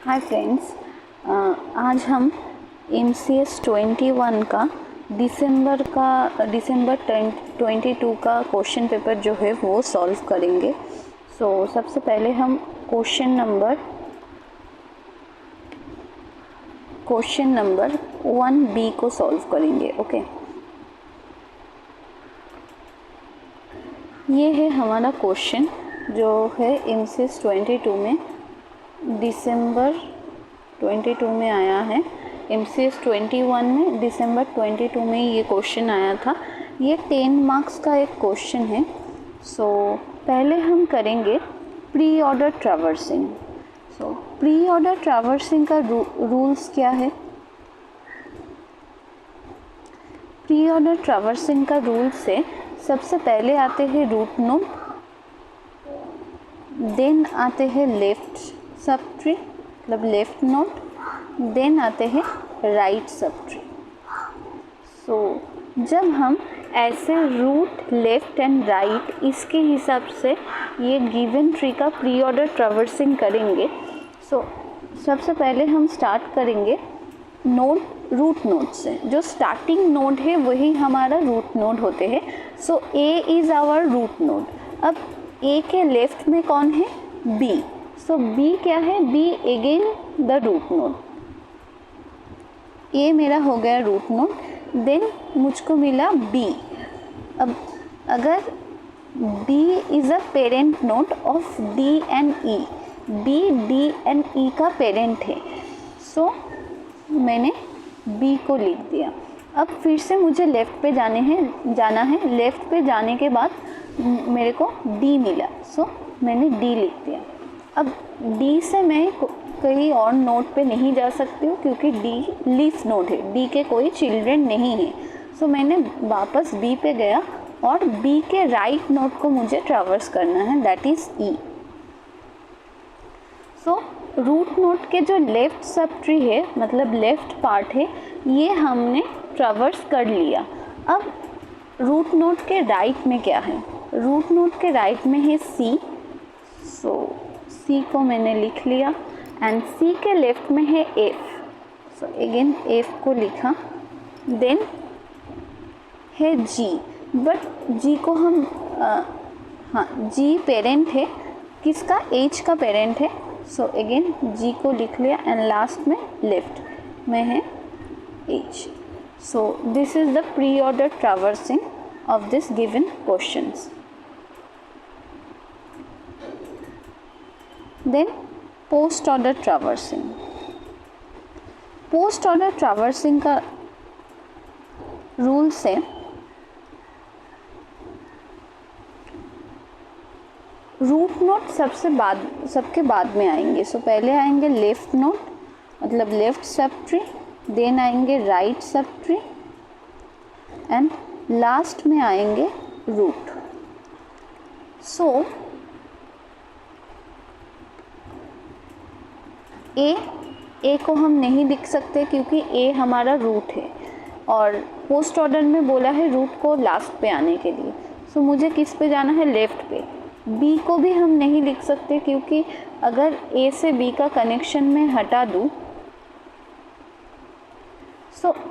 Hi friends, आज हम MCS 21 का दिसंबर 22 का क्वेश्चन पेपर जो है वो सॉल्व करेंगे। सबसे पहले हम क्वेश्चन नंबर 1B को सॉल्व करेंगे। ओके, ये है हमारा क्वेश्चन जो है MCS 22 में दिसंबर 22 में आया है। MCS 21 में दिसंबर 22 में ये क्वेश्चन आया था। ये 10 मार्क्स का एक क्वेश्चन है। पहले हम करेंगे pre order traversing. Pre order traversing का रूल्स क्या है? प्री ऑर्डर ट्रैवर्सिंग का रूल से सबसे पहले आते हैं रूट नोड, देन आते हैं लेफ्ट सब ट्री मतलब लेफ्ट नोड, देन आते हैं राइट सब ट्री। जब हम ऐसे रूट लेफ्ट एंड राइट इसके हिसाब से ये गिवन ट्री का प्री ऑर्डर ट्रैवर्सिंग करेंगे। सबसे पहले हम स्टार्ट करेंगे रूट नोड से। जो स्टार्टिंग नोड है वही हमारा रूट नोड होते हैं। A is our root node. अब A के लेफ्ट में कौन है? B। B क्या है? B again the root node. A मेरा हो गया रूट नोड, देन मुझको मिला B। अब अगर B is a parent node of D and E, B D and E का पेरेंट है, मैंने B को लिख दिया। अब फिर से मुझे लेफ़्ट पे जाना है। लेफ़्ट पे जाने के बाद मेरे को D मिला, मैंने D लिख दिया। अब D से मैं कहीं और नोड पे नहीं जा सकती हूँ क्योंकि D लीफ नोड है, D के कोई चिल्ड्रन नहीं है। मैंने वापस B पे गया और B के राइट नोड को मुझे ट्रैवर्स करना है, that is E। Root node के जो लेफ्ट सब ट्री है मतलब लेफ्ट पार्ट है, ये हमने ट्रैवर्स कर लिया। अब रूट नोड के राइट में क्या है? रूट नोड के राइट में है C। C को मैंने लिख लिया एंड C के लेफ्ट में है F। अगेन F को लिखा। देन है G, बट G को हम G पेरेंट है किसका? H का पेरेंट है। अगेन G को लिख लिया एंड लास्ट में लेफ्ट में है H। This is the pre order traversing of this given questions. Then post order traversing. Post order traversing का रूल से रूट नोड सबके बाद में आएंगे। पहले आएंगे लेफ्ट नोड मतलब लेफ्ट सब ट्री, देन आएंगे right sub tree and last में आएंगे रूट। ए को हम नहीं लिख सकते क्योंकि A हमारा रूट है और पोस्ट ऑर्डर में बोला है रूट को लास्ट पे आने के लिए। मुझे किस पे जाना है? लेफ्ट पे। B को भी हम नहीं लिख सकते क्योंकि अगर A से B का कनेक्शन में हटा दूँ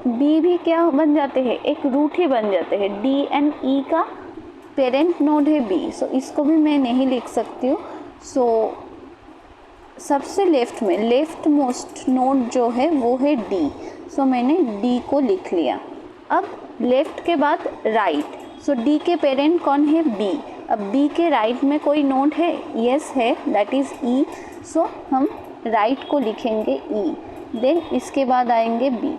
B भी क्या बन जाते हैं? एक रूट ही बन जाते हैं। D एंड E का पेरेंट नोड है B, इसको भी मैं नहीं लिख सकती हूँ। सबसे लेफ्ट में लेफ्ट मोस्ट नोड जो है वो है D। मैंने D को लिख लिया। अब लेफ्ट के बाद राइट। D के पेरेंट कौन है? B। अब B के राइट में कोई नोड है? यस है, दैट इज़ E। हम राइट को लिखेंगे E। देन इसके बाद आएंगे B।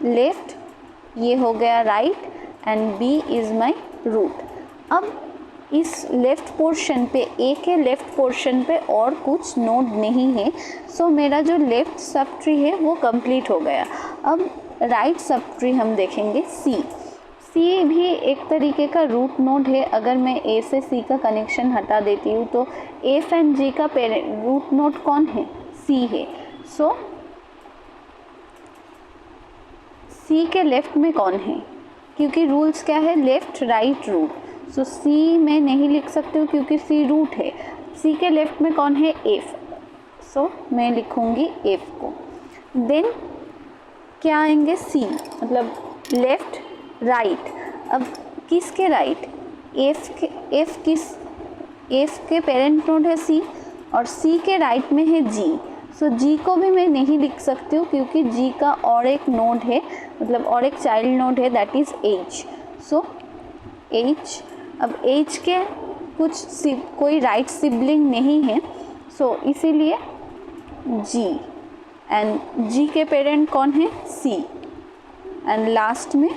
लेफ्ट ये हो गया right and B is my root. अब इस लेफ्ट पोर्शन पे A के लेफ्ट पोर्शन पे और कुछ नोड नहीं है, मेरा जो लेफ्ट सब ट्री है वो कंप्लीट हो गया। अब राइट सब ट्री हम देखेंगे C भी एक तरीके का रूट नोड है। अगर मैं A से C का कनेक्शन हटा देती हूँ तो F एंड G का पेरेंट रूट नोड कौन है? C है। C के लेफ्ट में कौन है? क्योंकि रूल्स क्या है? Left right root. C मैं नहीं लिख सकती हूँ क्योंकि C रूट है। सी के लेफ्ट में कौन है, एफ, सो मैं लिखूँगी एफ को। देन क्या आएंगे, सी, मतलब लेफ्ट राइट। अब किसके राइट, एफ के पेरेंट नोड है सी और सी के राइट में है जी। सो जी को भी मैं नहीं लिख सकती हूँ क्योंकि जी का और एक नोड है, मतलब और एक चाइल्ड नोड है, that is H. So H, अब एच के कोई राइट सिबलिंग नहीं है, सो इसीलिए जी, एंड जी के पेरेंट कौन है, सी, एंड लास्ट में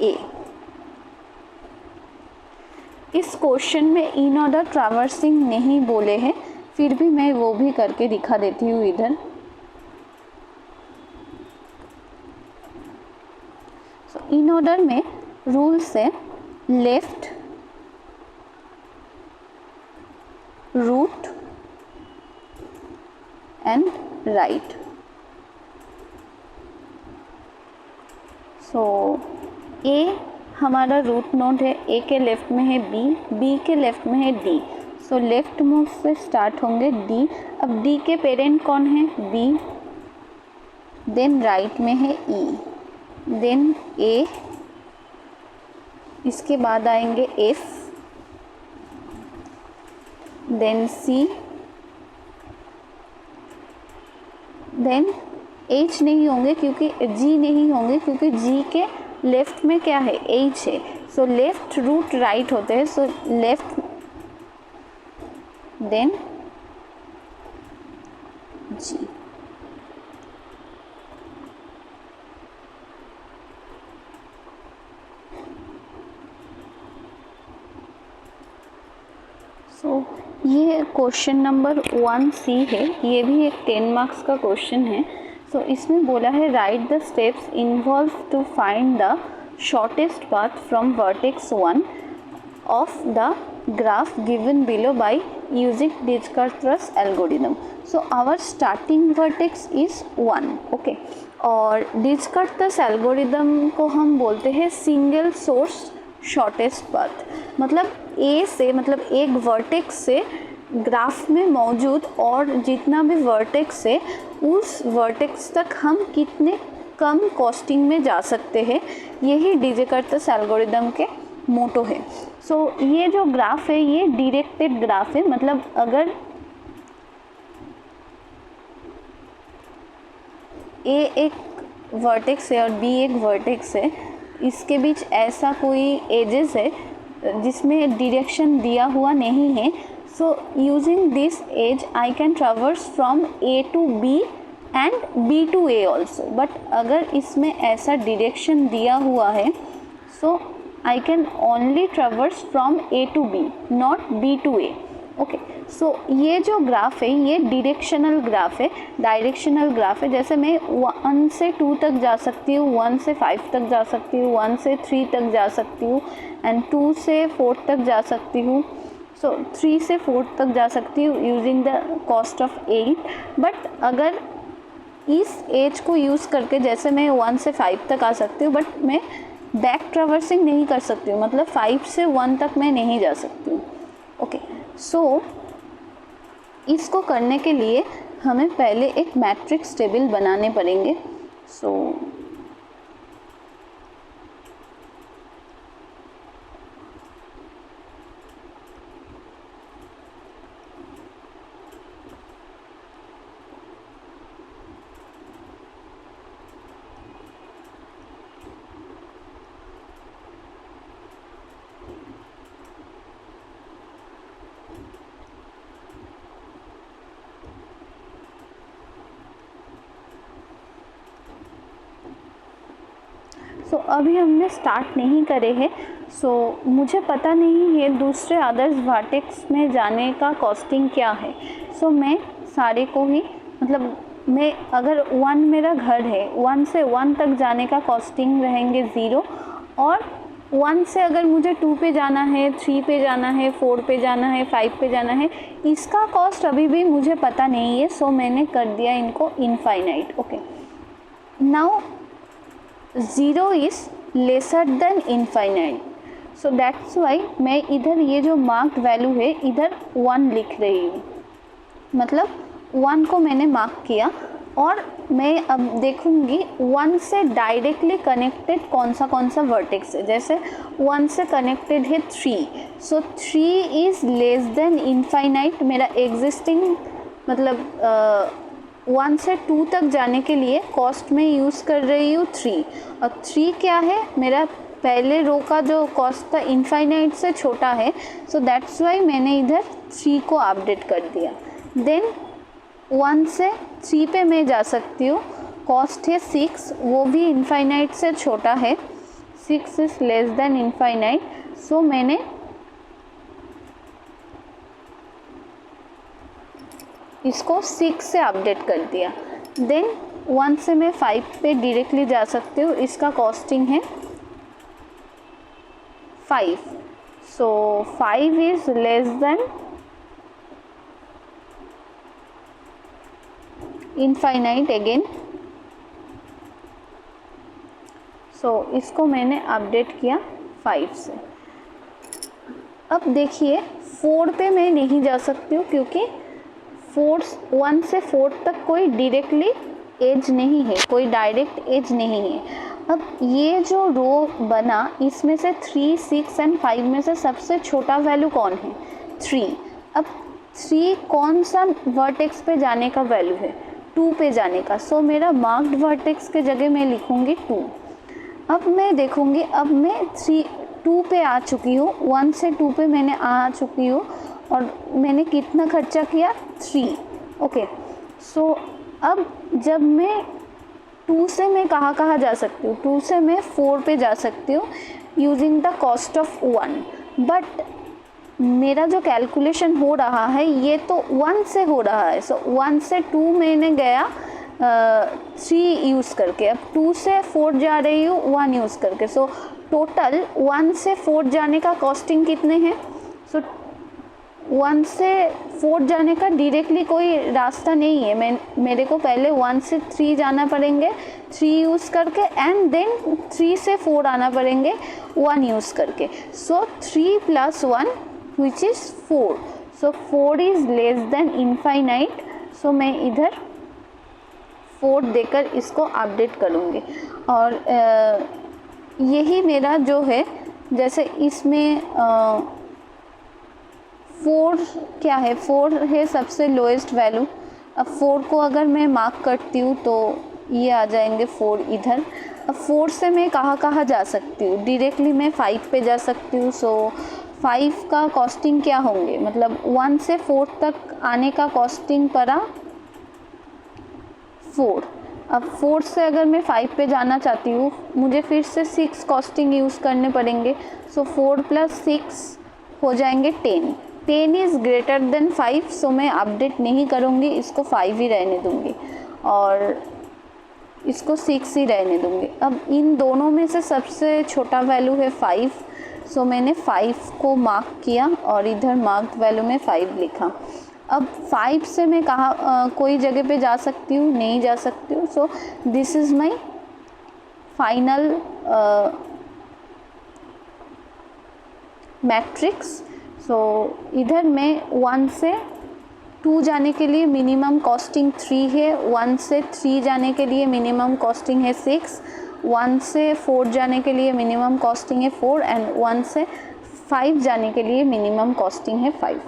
ए। इस क्वेश्चन में इन ऑर्डर ट्रैवर्सिंग नहीं बोले हैं, फिर भी मैं वो भी करके दिखा देती हूँ इधर। सो इन ऑर्डर में रूल से लेफ्ट, रूट एंड राइट। सो ए हमारा रूट नोड है, ए के लेफ्ट में है बी, बी के लेफ्ट में है डी। सो लेफ्ट मूव से स्टार्ट होंगे डी। अब डी के पेरेंट कौन है, बी, देन राइट में है ई, देन ए, इसके बाद आएंगे एफ, देन सी, देन एच नहीं होंगे क्योंकि जी नहीं होंगे क्योंकि जी के लेफ्ट में क्या है, एच है। सो लेफ्ट रूट राइट होते हैं, सो लेफ्ट, देन जी। सो ये क्वेश्चन नंबर 1C है, ये भी एक 10 मार्क्स का क्वेश्चन है। सो इसमें बोला है right the steps involve to find the shortest path from vertex 1 of the graph given below by using Dieskircher's algorithm. So our starting vertex is 1, okay, और Dieskircher's algorithm को हम बोलते हैं सिंगल सोर्स शॉर्टेस्ट पाथ। मतलब ए से, मतलब एक vertex से ग्राफ में मौजूद और जितना भी वर्टेक्स है उस वर्टेक्स तक हम कितने कम कॉस्टिंग में जा सकते हैं, यही डिस्कर्चर्स एल्गोरिदम के मोटो है। सो ये जो ग्राफ है ये डायरेक्टेड ग्राफ है, मतलब अगर ए एक वर्टेक्स है और बी एक वर्टेक्स है, इसके बीच ऐसा कोई एजेस है जिसमें डायरेक्शन दिया हुआ नहीं है, so using this edge I can traverse from A to B and B to A also. But अगर इसमें ऐसा डायरेक्शन दिया हुआ है, so I can only traverse from A to B, not B to A. Okay, so ये जो graph है ये डायरेक्शनल ग्राफ है, डायरेक्शनल ग्राफ है। जैसे मैं 1 से 2 तक जा सकती हूँ, 1 से 5 तक जा सकती हूँ, 1 से 3 तक जा सकती हूँ, एंड 2 से 4 तक जा सकती हूँ, सो 3 से 4 तक जा सकती हूँ using the cost of 8। But अगर इस एज को यूज़ करके, जैसे मैं 1 से 5 तक आ सकती हूँ, बट मैं बैक ट्रैवर्सिंग नहीं कर सकती हूँ, मतलब 5 से 1 तक मैं नहीं जा सकती हूँ। ओके, सो इसको करने के लिए हमें पहले एक मैट्रिक्स टेबल बनाने पड़ेंगे। सो अभी हमने स्टार्ट नहीं करे हैं, सो मुझे पता नहीं है दूसरे अदर्स वर्टेक्स में जाने का कॉस्टिंग क्या है। सो मैं सारे को ही, मतलब मैं अगर 1 मेरा घर है, 1 से 1 तक जाने का कॉस्टिंग रहेंगे 0, और 1 से अगर मुझे 2 पे जाना है, 3 पे जाना है, 4 पे जाना है, 5 पे जाना है, इसका कॉस्ट अभी भी मुझे पता नहीं है। सो मैंने कर दिया इनको infinite. Okay, now 0 is lesser than infinite, so that's why मैं इधर ये जो मार्क्ड वैल्यू है इधर 1 लिख रही हूँ, मतलब 1 को मैंने मार्क किया। और मैं अब देखूंगी 1 से डायरेक्टली कनेक्टेड कौन सा वर्टेक्स है। जैसे 1 से कनेक्टेड है 3, सो 3 इज़ लेस देन इनफाइनाइट। मेरा एग्जिस्टिंग मतलब 1 से 2 तक जाने के लिए कॉस्ट में यूज़ कर रही हूँ 3, और 3 क्या है, मेरा पहले रो का जो कॉस्ट था इनफाइनाइट से छोटा है, सो दैट्स वाई मैंने इधर 3 को अपडेट कर दिया। देन 1 से 3 पे मैं जा सकती हूँ, कॉस्ट है 6, वो भी इनफाइनाइट से छोटा है, 6 इज़ लेस देन इनफाइनाइट, सो मैंने इसको 6 से अपडेट कर दिया। देन 1 से मैं 5 पे डायरेक्टली जा सकती हूँ, इसका कॉस्टिंग है 5, so 5 is less than infinite again, so इसको मैंने अपडेट किया 5 से। अब देखिए 4 पे मैं नहीं जा सकती हूँ क्योंकि 1 से 4 तक कोई डायरेक्टली एज नहीं है, कोई डायरेक्ट एज नहीं है। अब ये जो रो बना इसमें से 3, 6 एंड 5 में से सबसे छोटा वैल्यू कौन है, 3। अब 3 कौन सा वर्टेक्स पे जाने का वैल्यू है, 2 पे जाने का, सो मेरा मार्क्ड वर्टेक्स के जगह मैं लिखूँगी 2। अब मैं देखूँगी, अब मैं 2 पे आ चुकी हूँ, 1 से 2 पे मैंने आ चुकी हूँ और मैंने कितना खर्चा किया, 3। ओके, सो अब जब मैं 2 से मैं कहाँ जा सकती हूँ, 2 से मैं 4 पे जा सकती हूँ using the cost of 1, but मेरा जो कैलकुलेशन हो रहा है ये तो 1 से हो रहा है, सो 1 से 2 मैंने गया 3 यूज़ करके, अब 2 से 4 जा रही हूँ 1 यूज़ करके, सो टोटल 1 से 4 जाने का कॉस्टिंग कितने हैं, सो 1 से 4 जाने का डायरेक्टली कोई रास्ता नहीं है, मेरे को पहले 1 से 3 जाना पड़ेंगे 3 यूज़ करके, एंड देन 3 से 4 आना पड़ेंगे 1 यूज़ करके, सो 3 + 1 which is 4, so 4 is less than infinite, so मैं इधर 4 देकर इसको अपडेट करूँगी। और यही मेरा जो है, जैसे इसमें 4 क्या है, 4 है सबसे लोएस्ट वैल्यू। अब 4 को अगर मैं मार्क करती हूँ तो ये आ जाएंगे 4 इधर। अब 4 से मैं कहाँ जा सकती हूँ, डायरेक्टली मैं 5 पे जा सकती हूँ, सो 5 का कॉस्टिंग क्या होंगे, मतलब 1 से 4 तक आने का कॉस्टिंग पड़ा 4। अब 4 से अगर मैं 5 पे जाना चाहती हूँ मुझे फिर से 6 कॉस्टिंग यूज़ करने पड़ेंगे, सो 4 + 6 हो जाएंगे 10। 10 इज़ ग्रेटर देन 5, सो मैं अपडेट नहीं करूँगी, इसको 5 ही रहने दूँगी और इसको 6 ही रहने दूँगी। अब इन दोनों में से सबसे छोटा वैल्यू है 5, सो मैंने 5 को मार्क किया और इधर मार्क्ड वैल्यू में 5 लिखा। अब 5 से मैं कोई जगह पे जा सकती हूँ, नहीं जा सकती हूँ, so this is my final matrix. So इधर मैं 1 से 2 जाने के लिए मिनिमम कॉस्टिंग 3 है, 1 से 3 जाने के लिए मिनिमम कॉस्टिंग है 6, 1 से 4 जाने के लिए मिनिमम कॉस्टिंग है 4, एंड 1 से 5 जाने के लिए मिनिमम कॉस्टिंग है 5।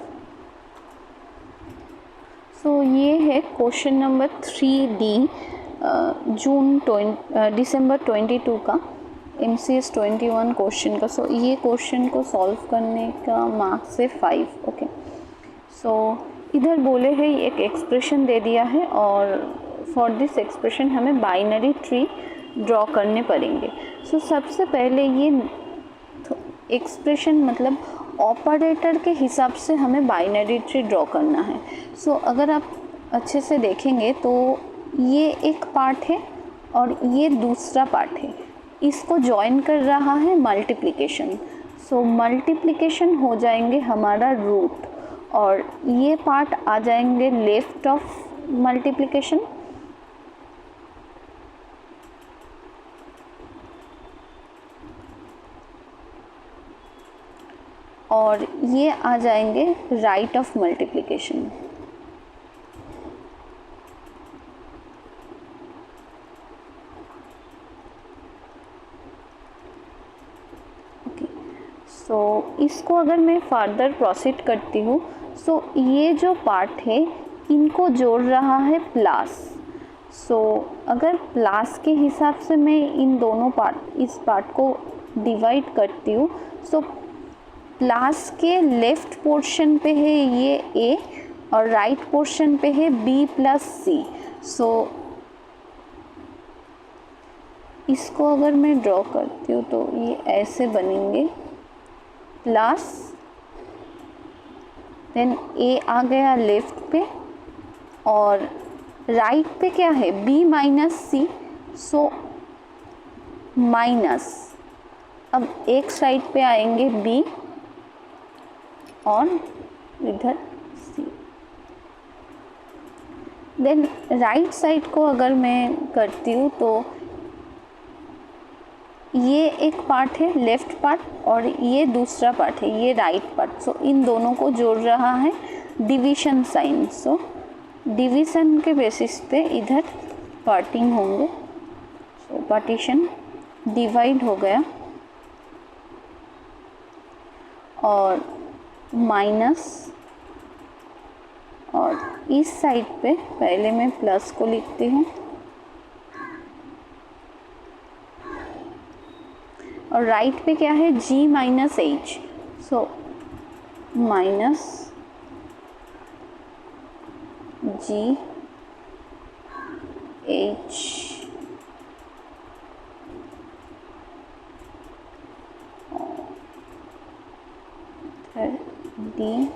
सो ये है क्वेश्चन नंबर 3D दिसंबर 22 का MCS 21 क्वेश्चन का। सो ये क्वेश्चन को सॉल्व करने का मार्क्स है 5। ओके, सो इधर बोले है एक एक्सप्रेशन दे दिया है और फॉर दिस एक्सप्रेशन हमें बाइनरी ट्री ड्रॉ करने पड़ेंगे। सो सबसे पहले ये एक्सप्रेशन मतलब ऑपरेटर के हिसाब से हमें बाइनरी ट्री ड्रॉ करना है। सो अगर आप अच्छे से देखेंगे तो ये एक पार्ट है और ये दूसरा पार्ट है, इसको जॉइन कर रहा है मल्टीप्लिकेशन। सो मल्टीप्लिकेशन हो जाएंगे हमारा रूट और ये पार्ट आ जाएंगे लेफ्ट ऑफ मल्टीप्लिकेशन। और ये आ जाएंगे राइट ऑफ मल्टीप्लिकेशन। सो इसको अगर मैं फर्दर प्रोसीड करती हूँ, सो ये जो पार्ट है इनको जोड़ रहा है प्लस। सो अगर प्लस के हिसाब से मैं इन दोनों इस पार्ट को डिवाइड करती हूँ, सो प्लस के लेफ्ट पोर्शन पे है ये ए और राइट पोर्शन पे है बी प्लस सी। सो इसको अगर मैं ड्रॉ करती हूँ तो ये ऐसे बनेंगे, प्लस देन ए आ गया लेफ्ट पे और राइट पे क्या है b माइनस सी, सो माइनस। अब एक साइड पे आएंगे b और इधर c। देन राइट साइड को अगर मैं करती हूँ तो ये एक पार्ट है लेफ्ट पार्ट और ये दूसरा पार्ट है ये राइट पार्ट। सो इन दोनों को जोड़ रहा है डिवीजन साइन। सो डिवीजन के बेसिस पे इधर पार्टिंग होंगे। सो पार्टीशन डिवाइड हो गया और माइनस, और इस साइड पे पहले मैं प्लस को लिखती हूँ और राइट पे क्या है g minus H. So minus g h d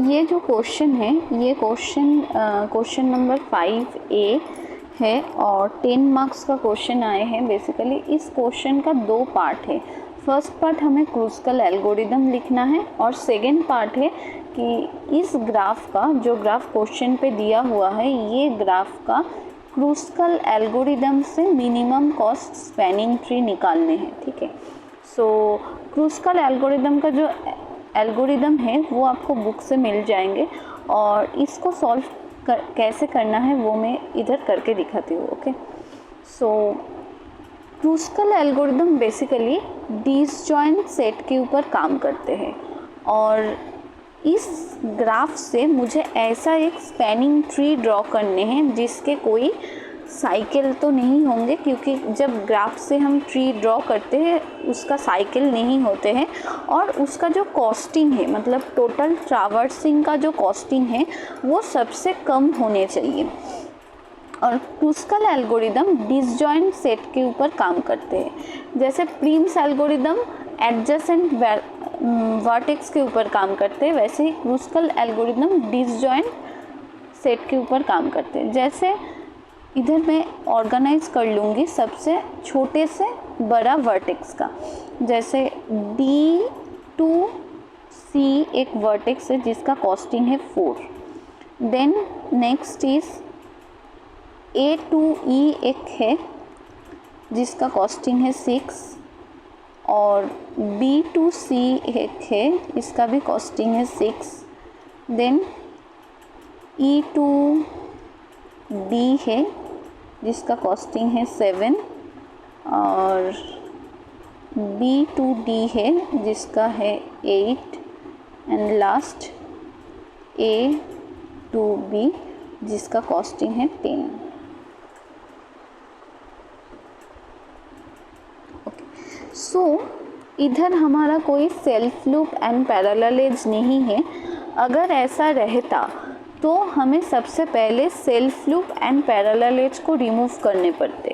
ये जो क्वेश्चन है ये क्वेश्चन नंबर 5A है और 10 मार्क्स का क्वेश्चन आए हैं। बेसिकली इस क्वेश्चन का दो पार्ट है। फर्स्ट पार्ट हमें क्रूस्कल एल्गोरिदम लिखना है और सेकेंड पार्ट है कि इस ग्राफ का जो ग्राफ क्वेश्चन पे दिया हुआ है ये ग्राफ का क्रूस्कल एल्गोरिदम से मिनिमम कॉस्ट स्पैनिंग ट्री निकालने हैं। ठीक है, सो क्रूस्कल एल्गोरिदम का जो एल्गोरिदम है वो आपको बुक से मिल जाएंगे और इसको सॉल्व कैसे करना है वो मैं इधर करके दिखाती हूँ। ओके, सो क्रूस्कल एल्गोरिदम बेसिकली डिसजॉइंट सेट के ऊपर काम करते हैं और इस ग्राफ से मुझे ऐसा एक स्पैनिंग ट्री ड्रॉ करने हैं जिसके कोई साइकिल तो नहीं होंगे, क्योंकि जब ग्राफ से हम ट्री ड्रॉ करते हैं उसका साइकिल नहीं होते हैं और उसका जो कॉस्टिंग है मतलब टोटल ट्रावर्सिंग का जो कॉस्टिंग है वो सबसे कम होने चाहिए। और क्रूस्कल एल्गोरिदम डिसजॉइंट सेट के ऊपर काम करते हैं। जैसे प्रिम्स एल्गोरिदम एडजेसेंट वर्टेक्स के ऊपर काम करते हैं, वैसे ही क्रूस्कल एल्गोरिदम डिसजॉइंट सेट के ऊपर काम करते हैं। जैसे इधर मैं ऑर्गेनाइज कर लूँगी सबसे छोटे से बड़ा वर्टेक्स का, जैसे D to C एक वर्टेक्स है जिसका कॉस्टिंग है 4। Then next is A to E एक है जिसका कॉस्टिंग है 6 और B to C एक है इसका भी कॉस्टिंग है 6। देन E to D है जिसका कॉस्टिंग है 7 और B to D है जिसका है 8 and last A to B जिसका कॉस्टिंग है 10। ओके, सो इधर हमारा कोई self loop and parallel edge नहीं है। अगर ऐसा रहता तो हमें सबसे पहले self loop and parallel edge को रिमूव करने पड़ते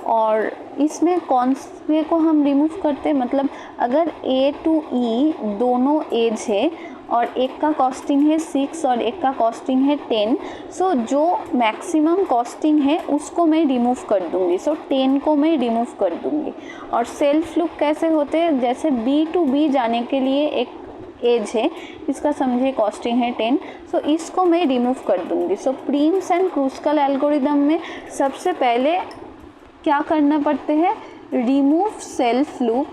और इसमें कौन से को हम रिमूव करते मतलब अगर A to E दोनों एज है और एक का कॉस्टिंग है 6 और एक का कॉस्टिंग है 10। सो जो मैक्सिमम कॉस्टिंग है उसको मैं रिमूव कर दूंगी। सो 10 को मैं रिमूव कर दूंगी। और सेल्फ लुक कैसे होते हैं, जैसे बी टू बी जाने के लिए एक एज है, इसका समझे कॉस्टिंग है 10। सो इसको मैं रिमूव कर दूंगी। सो प्रीम्स एंड क्रूस्कल एल्गोरिदम में सबसे पहले क्या करना पड़ते हैं, remove self loop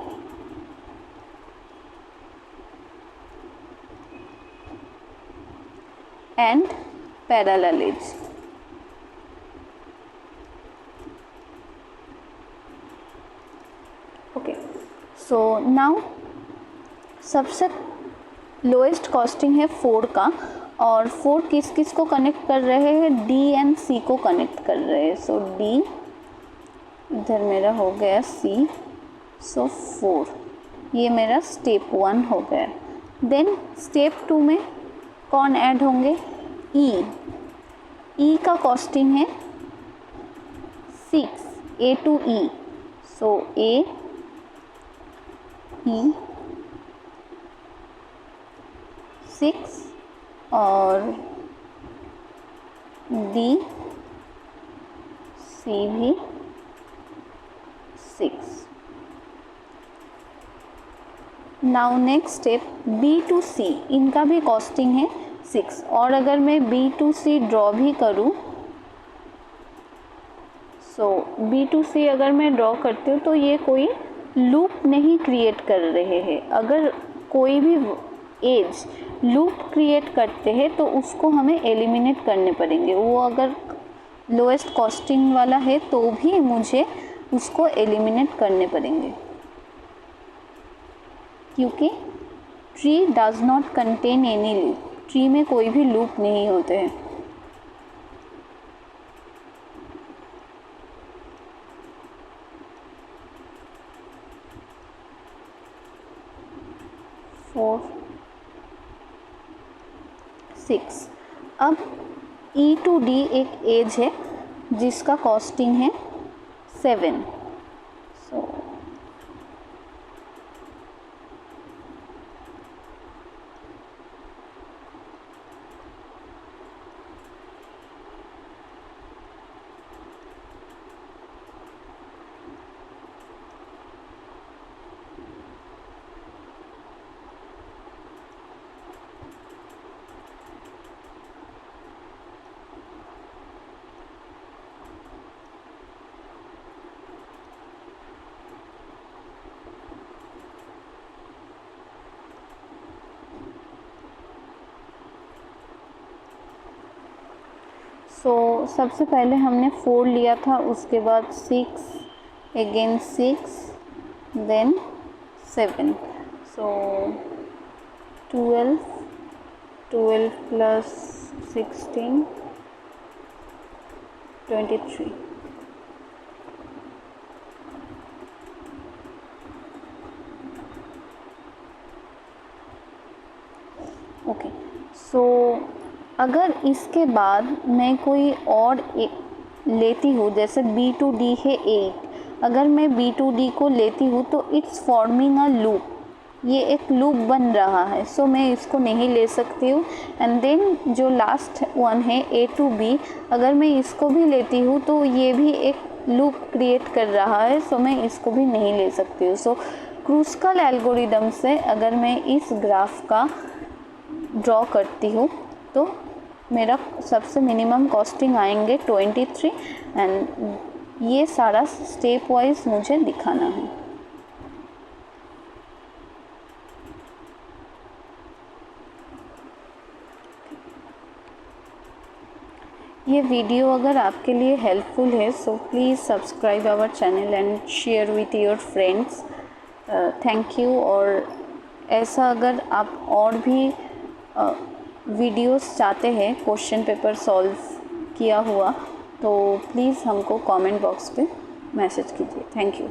and parallel edge. Okay, so now सबसे लोएस्ट कॉस्टिंग है 4 का, और 4 किस किस को कनेक्ट कर रहे हैं, डी एंड सी को कनेक्ट कर रहे हैं। सो डी इधर मेरा हो गया सी, सो 4 ये मेरा स्टेप 1 हो गया। देन स्टेप 2 में कौन ऐड होंगे, ई का कॉस्टिंग है 6, ए टू ई। सो ए ई 6 और डी सी भी 6। Now next step B to C, इनका भी कॉस्टिंग है 6। और अगर मैं बी टू सी ड्रॉ भी करूँ, सो बी टू सी अगर मैं ड्रॉ करती हूँ तो ये कोई लूप नहीं क्रिएट कर रहे हैं। अगर कोई भी एज लूप क्रिएट करते हैं तो उसको हमें एलिमिनेट करने पड़ेंगे। वो अगर लोएस्ट कॉस्टिंग वाला है तो भी मुझे उसको एलिमिनेट करने पड़ेंगे, क्योंकि tree does not contain any loop. Tree में कोई भी लूप नहीं होते हैं। फोर 6। अब ई टू डी एक एज है जिसका कॉस्टिंग है 7। सो सबसे पहले हमने 4 लिया था, उसके बाद 6, अगेन 6, देन 7। सो 12 प्लस 16 23। ओके, सो अगर इसके बाद मैं कोई और लेती हूँ, जैसे बी टू डी है 8, अगर मैं बी टू डी को लेती हूँ तो इट्स फॉर्मिंग अ लूप, ये एक लूप बन रहा है। सो मैं इसको नहीं ले सकती हूँ। एंड देन जो लास्ट वन है ए टू बी, अगर मैं इसको भी लेती हूँ तो ये भी एक लूप क्रिएट कर रहा है। सो मैं इसको भी नहीं ले सकती हूँ। सो क्रूस्कल एल्गोरिदम से अगर मैं इस ग्राफ का ड्रॉ करती हूँ तो मेरा सबसे मिनिमम कॉस्टिंग आएंगे 23, एंड ये सारा स्टेप वाइज मुझे दिखाना है। ये वीडियो अगर आपके लिए हेल्पफुल है so please subscribe our channel and share with your friends. Thank you. और ऐसा अगर आप और भी वीडियोस चाहते हैं क्वेश्चन पेपर सॉल्व किया हुआ तो प्लीज़ हमको कमेंट बॉक्स पे मैसेज कीजिए। Thank you.